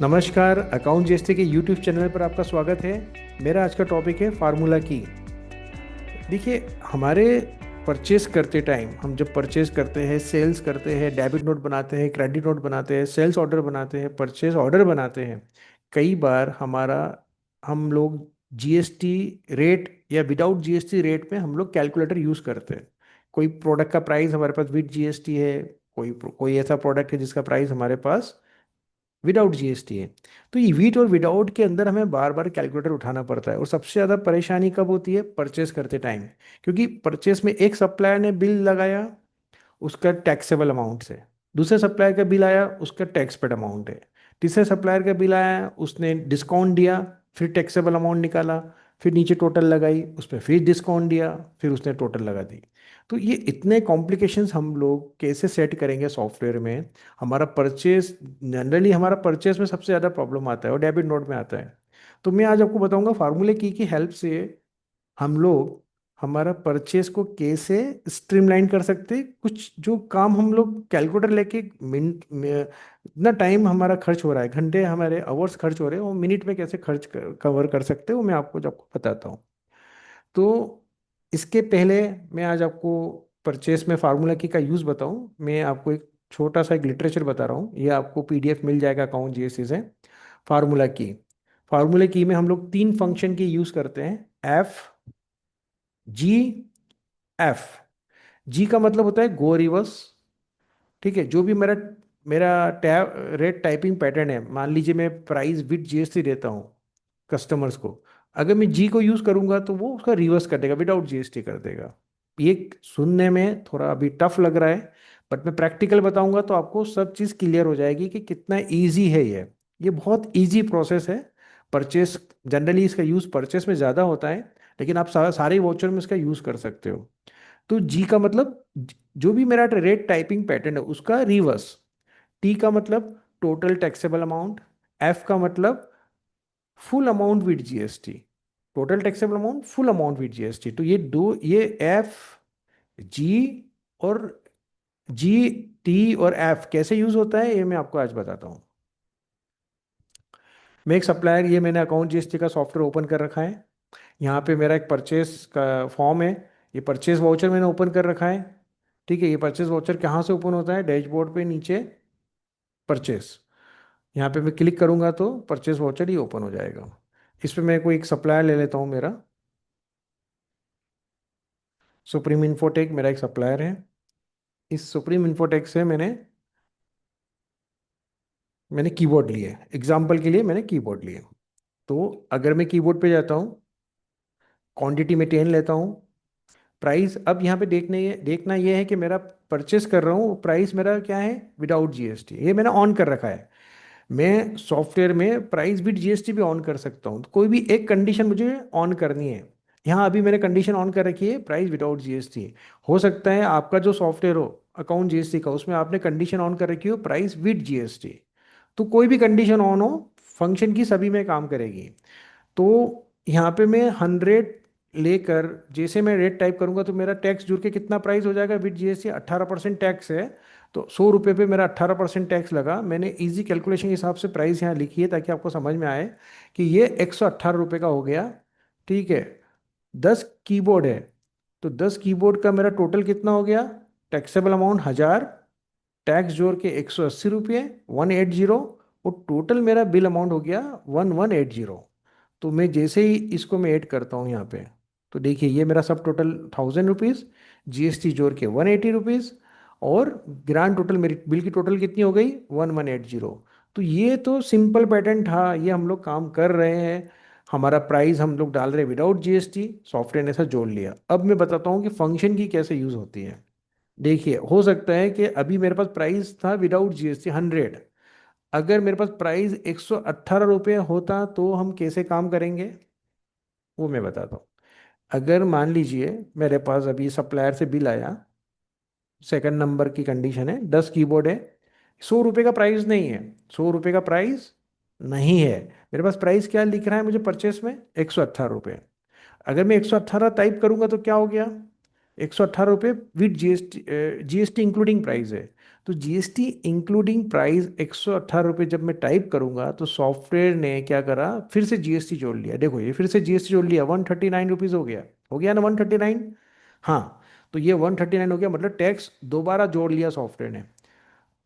नमस्कार, account GST के YouTube channel पर आपका स्वागत है। मेरा आज का टॉपिक है फार्मूला की। देखिए, हमारे परचेस करते टाइम हम जब परचेस करते हैं, सेल्स करते हैं, डेबिट नोट बनाते हैं, क्रेडिट नोट बनाते हैं, सेल्स ऑर्डर बनाते हैं, परचेस ऑर्डर बनाते हैं, कई बार हम लोग जीएसटी रेट या विदाउट जीएसटी रेट में हम लोग कैलकुलेटर यूज़ करते हैं। कोई प्रोडक्ट का प्राइस हमारे पास विद जीएसटी है, कोई कोई ऐसा प्रोडक्ट है जिसका प्राइस हमारे पास विदाउट जीएसटी है। तो ये वीट और विदाउट के अंदर हमें बार बार कैलकुलेटर उठाना पड़ता है, और सबसे ज़्यादा परेशानी कब होती है? परचेस करते टाइम। क्योंकि परचेस में एक सप्लायर ने बिल लगाया, उसका टैक्सेबल अमाउंट से, दूसरे सप्लायर का बिल आया, उसका टैक्स पेड अमाउंट है, तीसरे सप्लायर का बिल आया, उसने डिस्काउंट दिया, फिर टैक्सेबल अमाउंट निकाला, फिर नीचे टोटल लगाई, उस पर फिर डिस्काउंट दिया, फिर उसने टोटल लगा दी। तो ये इतने कॉम्प्लिकेशंस हम लोग कैसे सेट करेंगे सॉफ्टवेयर में? हमारा परचेस, जनरली हमारा परचेस में सबसे ज़्यादा प्रॉब्लम आता है और डेबिट नोट में आता है। तो मैं आज आपको बताऊंगा फार्मूले की हेल्प से हम लोग हमारा परचेस को कैसे स्ट्रीमलाइन कर सकते हैं। कुछ जो काम हम लोग कैलकुलेटर लेके मिनट में, इतना टाइम हमारा खर्च हो रहा है, घंटे हमारे आवर्स खर्च हो रहे हैं, वो मिनट में कैसे कवर कर सकते हैं, वो मैं आपको बताता हूँ। तो इसके पहले मैं आज आपको परचेस में फार्मूला की का यूज़ बताऊं। मैं आपको एक छोटा सा एक लिटरेचर बता रहा हूँ, ये आपको पीडीएफ मिल जाएगा अकाउंट जीएसटी से। फार्मूला की, फार्मूला की में हम लोग तीन फंक्शन की यूज़ करते हैं: एफ, जी, एफ। जी का मतलब होता है गो रिवर्स। ठीक है, जो भी मेरा मेरा टैब रेट टाइपिंग पैटर्न है, मान लीजिए मैं प्राइस विद जीएसटी देता हूँ कस्टमर्स को, अगर मैं जी को यूज़ करूंगा तो वो उसका रिवर्स कर देगा, विदाउट जीएसटी कर देगा। ये सुनने में थोड़ा अभी टफ लग रहा है, बट मैं प्रैक्टिकल बताऊंगा तो आपको सब चीज़ क्लियर हो जाएगी कि कितना ईजी है ये बहुत ईजी प्रोसेस है। परचेस, जनरली इसका यूज़ परचेस में ज़्यादा होता है, लेकिन आप सारे वॉचर में इसका यूज़ कर सकते हो। तो जी का मतलब जो भी मेरा रेट टाइपिंग पैटर्न है उसका रिवर्स। टी का मतलब टोटल टैक्सेबल अमाउंट। एफ का मतलब full amount with GST. Total taxable amount, full amount with GST. तो ये एफ, जी और जी, टी और एफ कैसे यूज होता है ये मैं आपको आज बताता हूँ। मैं एक सप्लायर, ये मैंने अकाउंट जीएसटी का सॉफ्टवेयर ओपन कर रखा है। यहाँ पे मेरा एक परचेस का फॉर्म है, ये परचेस वाउचर मैंने ओपन कर रखा है। ठीक है, ये परचेस वाउचर कहाँ से ओपन होता है? डैशबोर्ड पे नीचे परचेस, यहाँ पे मैं क्लिक करूंगा तो परचेस वाउचर ही ओपन हो जाएगा। इस पे मैं कोई एक सप्लायर ले लेता हूँ मेरा। सुप्रीम इन्फोटेक मेरा एक सप्लायर है। इस सुप्रीम इन्फोटेक से मैंने कीबोर्ड लिए, एग्जाम्पल के लिए मैंने कीबोर्ड लिए। तो अगर मैं कीबोर्ड पे जाता हूँ, क्वांटिटी में 10 लेता हूँ, प्राइस, अब यहाँ पे देखना ये है कि मेरा परचेस कर रहा हूँ, प्राइस मेरा क्या है? Without GST. ये मैंने ऑन कर रखा है। मैं सॉफ्टवेयर में प्राइस विद जीएसटी भी ऑन कर सकता हूँ, तो कोई भी एक कंडीशन मुझे ऑन करनी है। यहाँ अभी मैंने कंडीशन ऑन कर रखी है प्राइस विदाउट जीएसटी। हो सकता है आपका जो सॉफ्टवेयर हो अकाउंट जीएसटी का, उसमें आपने कंडीशन ऑन कर रखी हो प्राइस विद जीएसटी। तो कोई भी कंडीशन ऑन हो, फंक्शन की सभी में काम करेगी। तो यहाँ पे मैं 100 लेकर, जैसे मैं रेट टाइप करूंगा तो मेरा टैक्स जुड़ के कितना प्राइस हो जाएगा विद जीएसटी? 18% टैक्स है। तो 100 रुपये पे मेरा 18% टैक्स लगा। मैंने इजी कैलकुलेशन के हिसाब से प्राइस यहाँ लिखी है ताकि आपको समझ में आए कि ये 118 रुपये का हो गया। ठीक है, 10 कीबोर्ड है, तो 10 कीबोर्ड का मेरा टोटल कितना हो गया? टैक्सेबल अमाउंट 1000, टैक्स जोड़ के 180 रुपये, 180, और टोटल मेरा बिल अमाउंट हो गया 1180। तो मैं जैसे ही इसको मैं ऐड करता हूँ यहाँ पे, तो देखिए ये मेरा सब टोटल 1000 रुपीज़, जीएसटी जोड़ के 180 रुपीज़, और ग्रांड टोटल मेरी बिल की टोटल कितनी हो गई? 1180। तो ये तो सिंपल पैटर्न था, ये हम लोग काम कर रहे हैं। हमारा प्राइस हम लोग डाल रहे हैं विदाउट जीएसटी, सॉफ्टवेयर ने ऐसा जोड़ लिया। अब मैं बताता हूँ कि फंक्शन की कैसे यूज़ होती है। देखिए, हो सकता है कि अभी मेरे पास प्राइस था विदाउट जीएसटी 100, अगर मेरे पास प्राइस 118 रुपये होता तो हम कैसे काम करेंगे वो मैं बताता हूँ। अगर मान लीजिए मेरे पास अभी सप्लायर से बिल आया, सेकंड नंबर की कंडीशन है, 10 कीबोर्ड है, 100 रुपये का प्राइस नहीं है, 100 रुपये का प्राइस नहीं है। मेरे पास प्राइस क्या लिख रहा है मुझे परचेस में? 118 रुपये। अगर मैं 118 टाइप करूंगा तो क्या हो गया? 118 रुपये with GST, GST including price है। तो जीएसटी इंक्लूडिंग प्राइस 118 रुपये जब मैं टाइप करूंगा तो सॉफ्टवेयर ने क्या करा, फिर से जीएसटी जोड़ लिया। देखो ये फिर से जीएसटी जोड़ लिया, 139 रुपीज हो गया ना 139। हाँ, तो ये 139 हो गया, मतलब टैक्स दोबारा जोड़ लिया सॉफ्टवेयर ने।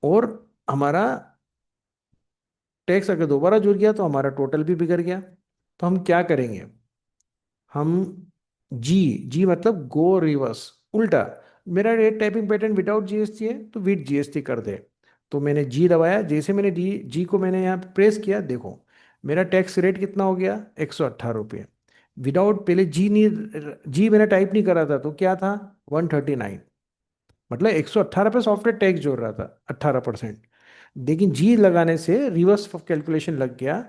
और हमारा टैक्स अगर दोबारा जुड़ गया तो हमारा टोटल भी बिगड़ गया। तो हम क्या करेंगे, हम जी, जी मतलब गो रिवर्स, उल्टा। मेरा rate typing pattern without GST है तो विद जीएसटी कर दे। तो मैंने जी दबाया, जैसे मैंने जी को मैंने यहाँ प्रेस किया, देखो मेरा टैक्स रेट कितना हो गया, 118 रुपये। विदाउट, पहले जी नहीं, जी मैंने टाइप नहीं करा था तो क्या था, 139। मतलब 118 पे सॉफ्टवेयर टैक्स जोड़ रहा था 18%। लेकिन जी लगाने से रिवर्स कैलकुलेशन लग गया।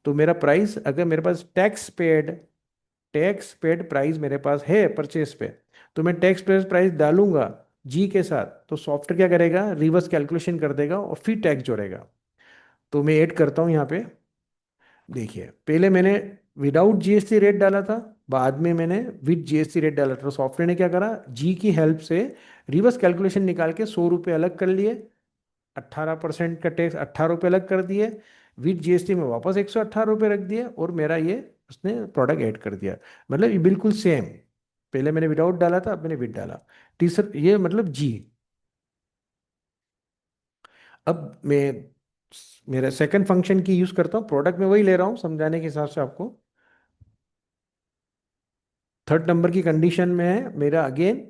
तो मेरा प्राइस, अगर मेरे पास टैक्स पेड प्राइस मेरे पास है परचेस पे, तो मैं टैक्स पेड प्राइस डालूंगा जी के साथ, तो सॉफ्टवेयर क्या करेगा, रिवर्स कैलकुलेशन कर देगा और फिर टैक्स जोड़ेगा। तो मैं ऐड करता हूँ यहाँ पे। देखिए पहले मैंने विदाउट जीएसटी रेट डाला था, बाद में मैंने विद जीएसटी रेट डाला था, तो सॉफ्टवेयर ने क्या करा, जी की हेल्प से रिवर्स कैलकुलेशन निकाल के 100 रुपये अलग कर लिए, 18% का टैक्स 18 रुपये अलग कर दिए, विद जीएसटी में वापस 118 रुपये रख दिए, और मेरा ये उसने प्रोडक्ट ऐड कर दिया। मतलब ये बिल्कुल सेम, पहले मैंने विदाउट डाला था, अब मैंने विद डाला। तीसरा ये मतलब जी। अब मैं मेरा सेकंड फंक्शन की यूज करता हूँ, प्रोडक्ट में वही ले रहा हूँ समझाने के हिसाब से आपको। थर्ड नंबर की कंडीशन में है मेरा अगेन,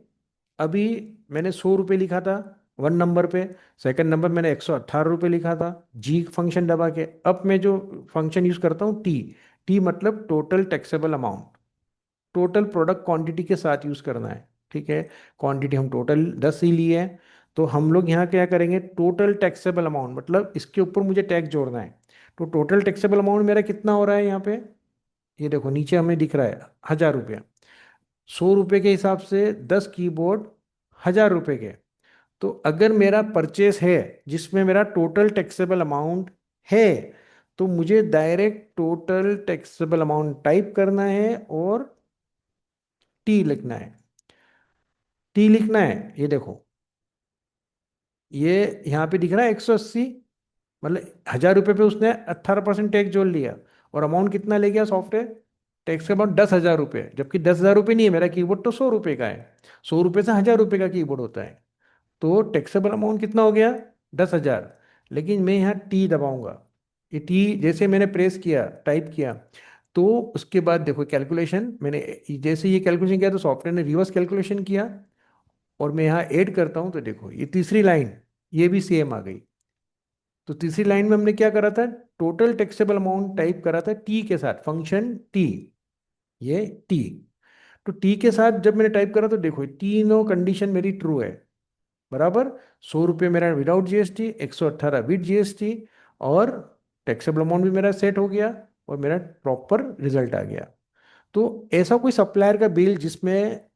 अभी मैंने 100 रुपये लिखा था वन नंबर पे, सेकंड नंबर मैंने 118 रुपये लिखा था, जी फंक्शन दबा के। अब मैं जो फंक्शन यूज करता हूँ टी, टी मतलब total taxable amount, total product quantity के साथ यूज करना है। ठीक है, क्वांटिटी हम टोटल 10 ही लिए हैं, तो हम लोग यहाँ क्या करेंगे, टोटल टैक्सेबल अमाउंट मतलब इसके ऊपर मुझे टैक्स जोड़ना है। तो टोटल टैक्सेबल अमाउंट मेरा कितना हो रहा है यहाँ पे, ये देखो नीचे हमें दिख रहा है 1000 रुपया। 100 रुपये के हिसाब से 10 कीबोर्ड 1000 रुपये के। तो अगर मेरा परचेस है जिसमें मेरा टोटल टैक्सेबल अमाउंट है, तो मुझे direct total taxable amount type करना है और टी लिखना है। टी लिखना है, ये देखो ये यहाँ पे दिख रहा है 180, मतलब 1000 रुपये पे उसने 18% टैक्स जोड़ लिया, और अमाउंट कितना ले गया सॉफ्टवेयर, टैक्स का अमाउंट 10,000 रुपये, जबकि 10,000 रुपये नहीं है, मेरा कीबोर्ड तो 100 रुपये का है। 100 रुपये से 1000 रुपये का कीबोर्ड होता है। तो टैक्सेबल अमाउंट कितना हो गया, 10,000। लेकिन मैं यहाँ टी दबाऊंगा, ये टी जैसे मैंने प्रेस किया, टाइप किया, तो उसके बाद देखो कैलकुलेशन मैंने, जैसे ये कैलकुलेशन किया तो सॉफ्टवेयर ने रिवर्स कैलकुलेशन किया, और मैं यहाँ ऐड करता हूँ तो देखो ये तीसरी लाइन, ये भी सेम आ गई। तो तीसरी लाइन में हमने क्या करा था, टोटल टैक्सेबल अमाउंट टाइप करा था टी के साथ, फंक्शन टी, ये टी। तो टी के साथ जब मैंने टाइप करा तो देखो तीनों कंडीशन मेरी ट्रू है, बराबर। 100 रुपये मेरा विदाउट जीएसटी, 118 विद जीएसटी, और टैक्सेबल अमाउंट भी मेरा सेट हो गया, और मेरा प्रॉपर रिजल्ट आ गया। तो ऐसा कोई सप्लायर का बिल जिसमें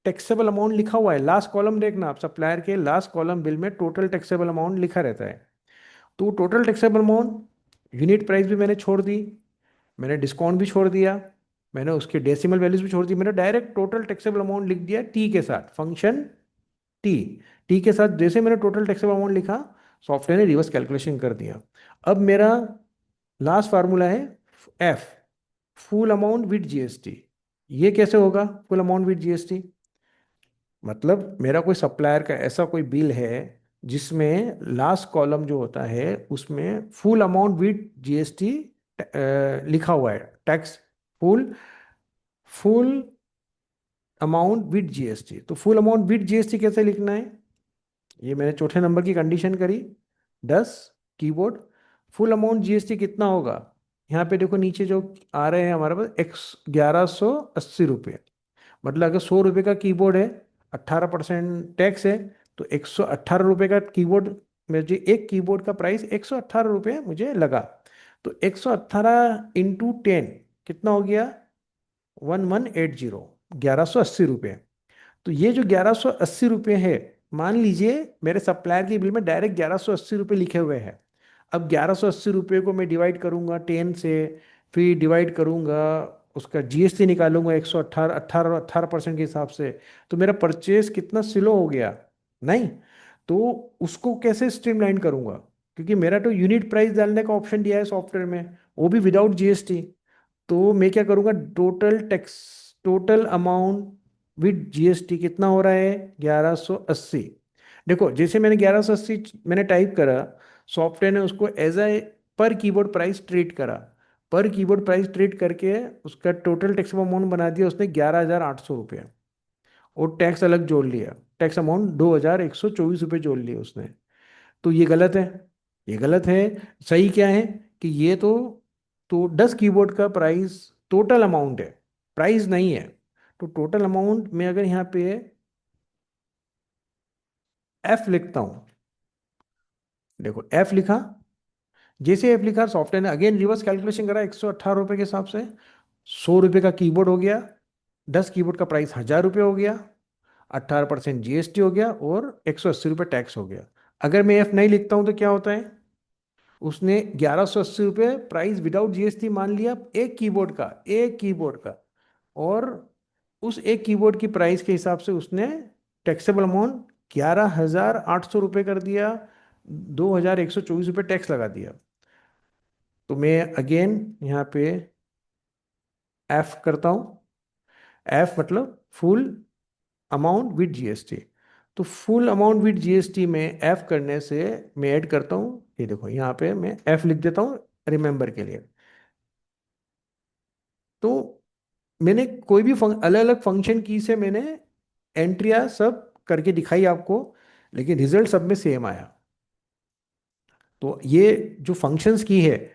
टैक्सेबल अमाउंट लिखा हुआ है, लास्ट कॉलम देखना आप, सप्लायर के लास्ट कॉलम बिल में टोटल टैक्सेबल अमाउंट लिखा रहता है। तो total taxable amount, unit price भी मैंने छोड़ दी, मैंने डिस्काउंट भी छोड़ दिया, मैंने उसके डेसिमल वैल्यूज भी छोड़ दी, मैंने डायरेक्ट टोटल टैक्सेबल अमाउंट लिख दिया टी के साथ, फंक्शन टी। टी के साथ जैसे मैंने टोटल टैक्सेबल अमाउंट लिखा, सॉफ्टवेयर ने रिवर्स कैलकुलेशन कर दिया। अब मेरा लास्ट फार्मूला है F, full amount with GST. ये कैसे होगा फुल अमाउंट विद जीएसटी, मतलब मेरा कोई सप्लायर का ऐसा कोई बिल है जिसमें लास्ट कॉलम जो होता है उसमें फुल अमाउंट विद जीएसटी लिखा हुआ है, tax, full full amount with GST. तो फुल अमाउंट विद जीएसटी कैसे लिखना है, ये मैंने चौथे नंबर की कंडीशन करी, 10 कीबोर्ड, फुल अमाउंट जीएसटी कितना होगा, यहाँ पे देखो नीचे जो आ रहे हैं हमारे पास 1180 रुपये। मतलब अगर 100 रुपये का कीबोर्ड है, 18% टैक्स है, तो 118 रुपये का कीबोर्ड, मुझे एक कीबोर्ड का प्राइस 118 रुपये मुझे लगा। तो 118 × 10 कितना हो गया, 1180, 1180 रुपये। तो ये जो 1180 रुपये है, मान लीजिए मेरे सप्लायर के बिल में डायरेक्ट 1180 रुपये लिखे हुए हैं। अब 1180 रुपये को मैं डिवाइड करूंगा 10 से, फिर डिवाइड करूंगा, उसका जीएसटी निकालूंगा 118 18% के हिसाब से, तो मेरा परचेस कितना स्लो हो गया, नहीं। तो उसको कैसे स्ट्रीमलाइन करूंगा, क्योंकि मेरा तो यूनिट प्राइस डालने का ऑप्शन दिया है सॉफ्टवेयर में, वो भी विदाउट जीएसटी। तो मैं क्या करूंगा, total tax, total amount with GST कितना हो रहा है, 1180। देखो जैसे मैंने 1180 मैंने टाइप करा, सॉफ्टवेयर ने उसको एज ए पर कीबोर्ड प्राइस ट्रीट करा। पर कीबोर्ड प्राइस ट्रीट करके उसका टोटल टैक्स अमाउंट बना दिया उसने 11,800 रुपये, और टैक्स अलग जोड़ लिया। टैक्स अमाउंट 2,124 रुपये जोड़ लिए उसने। तो ये गलत है, ये गलत है। सही क्या है कि ये तो 10 कीबोर्ड का प्राइस टोटल अमाउंट है, प्राइस नहीं है। तो टोटल अमाउंट में अगर यहाँ पे एफ लिखता हूँ, देखो एफ लिखा, जैसे एफ लिखा सॉफ्टवेयर ने अगेन रिवर्स कैलकुलेशन करा 118 रुपये के हिसाब से। 100 रुपये का कीबोर्ड हो गया, 10 कीबोर्ड का प्राइस 1,000 रुपये हो गया, 18% जीएसटी हो गया, और 180 रुपये टैक्स हो गया। अगर मैं एफ नहीं लिखता हूँ तो क्या होता है, उसने 1,180 रुपये प्राइस विदाउट जीएसटी मान लिया एक कीबोर्ड का, एक कीबोर्ड का, और उस एक कीबोर्ड की प्राइस के हिसाब से उसने टैक्सेबल अमाउंट 11,800 रुपये कर दिया, 2,124 रुपये टैक्स लगा दिया। तो मैं अगेन यहाँ पे एफ करता हूँ, एफ मतलब फुल अमाउंट विद जीएसटी। तो फुल अमाउंट विद जीएसटी में एफ करने से मैं ऐड करता हूँ, ये देखो यहाँ पे मैं एफ लिख देता हूँ रिमेंबर के लिए। तो मैंने कोई भी अलग अलग फंक्शन की से मैंने एंट्रिया सब करके दिखाई आपको, लेकिन रिजल्ट सब में सेम आया। तो ये जो फंक्शंस की है,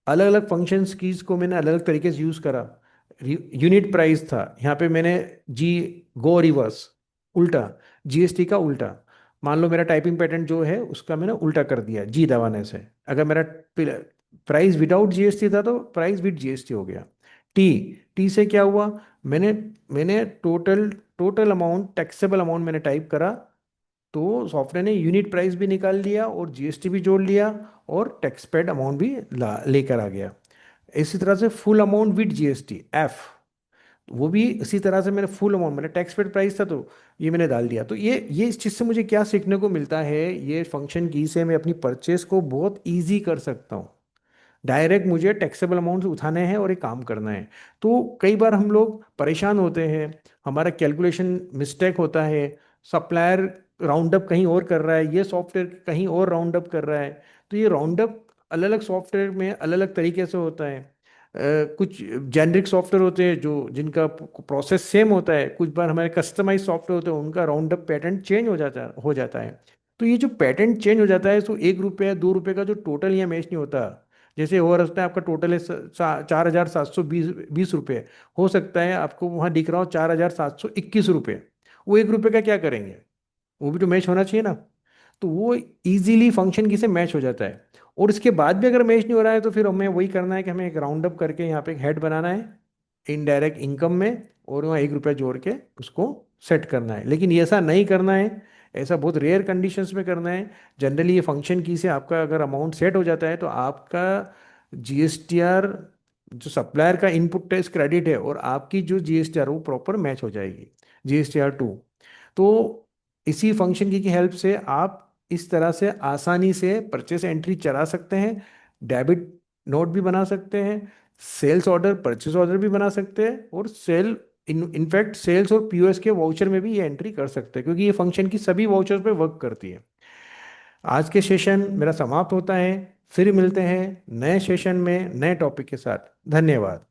अलग अलग फंक्शंस कीज को मैंने अलग अलग तरीके से यूज करा। यूनिट प्राइस था, यहाँ पे मैंने जी गो रिवर्स, उल्टा, जीएसटी का उल्टा। मान लो मेरा टाइपिंग पैटर्न जो है उसका मैंने उल्टा कर दिया जी दबाने से। अगर मेरा प्राइस विदाउट जीएसटी था तो प्राइस विद जीएसटी हो गया। टी, टी से क्या हुआ, मैंने मैंने total total amount, taxable amount मैंने टाइप करा, तो सॉफ्टवेयर ने यूनिट प्राइस भी निकाल लिया और जीएसटी भी जोड़ लिया, और टैक्स पेड अमाउंट भी लेकर आ गया। इसी तरह से full amount with GST F, वो भी इसी तरह से मैंने फुल अमाउंट, मैंने टैक्स पेड प्राइस था तो ये मैंने डाल दिया। तो ये इस चीज़ से मुझे क्या सीखने को मिलता है, ये फंक्शन की से मैं अपनी परचेस को बहुत ईजी कर सकता हूँ। डायरेक्ट मुझे टैक्सेबल अमाउंट उठाने हैं और एक काम करना है। तो कई बार हम लोग परेशान होते हैं, हमारा कैलकुलेशन मिस्टेक होता है, सप्लायर राउंड अप कहीं और कर रहा है, ये सॉफ्टवेयर कहीं और राउंड अप कर रहा है। तो ये राउंड अप अलग अलग सॉफ्टवेयर में अलग अलग तरीके से होता है। कुछ जेनरिक सॉफ्टवेयर होते हैं जो जिनका प्रोसेस सेम होता है, कुछ बार हमारे कस्टमाइज सॉफ्टवेयर होते हैं उनका राउंड अप पैटर्न चेंज हो जाता है। तो ये जो पैटर्न चेंज हो जाता है, तो 1 रुपये 2 रुपये का जो टोटल यहाँ मैच नहीं होता। जैसे हो सकता है आपका टोटल है 4,720 रुपये, हो सकता है आपको वहाँ दिख रहा हो 4,721 रुपये। वो 1 रुपये का क्या करेंगे, वो भी तो मैच होना चाहिए ना। तो वो इजीली फंक्शन की से मैच हो जाता है। और इसके बाद भी अगर मैच नहीं हो रहा है तो फिर हमें वही करना है कि हमें एक राउंड अप करके यहाँ पे एक हेड बनाना है इनडायरेक्ट इनकम में, और वहाँ 1 रुपया जोड़ के उसको सेट करना है। लेकिन ये ऐसा नहीं करना है, ऐसा बहुत रेयर कंडीशंस में करना है। जनरली ये फंक्शन की से आपका अगर अमाउंट सेट हो जाता है तो आपका जीएसटीआर, जो सप्लायर का इनपुट टैक्स क्रेडिट है, और आपकी जो जीएसटीआर वो प्रॉपर मैच हो जाएगी, जीएसटीआर 2। तो इसी फंक्शन की हेल्प से आप इस तरह से आसानी से परचेस एंट्री चला सकते हैं, डेबिट नोट भी बना सकते हैं, सेल्स ऑर्डर परचेस ऑर्डर भी बना सकते हैं, और इनफैक्ट सेल्स और पीओएस के वाउचर में भी ये एंट्री कर सकते हैं, क्योंकि ये फंक्शन की सभी वाउचर पे वर्क करती है। आज के सेशन मेरा समाप्त होता है, फिर मिलते हैं नए सेशन में नए टॉपिक के साथ। धन्यवाद।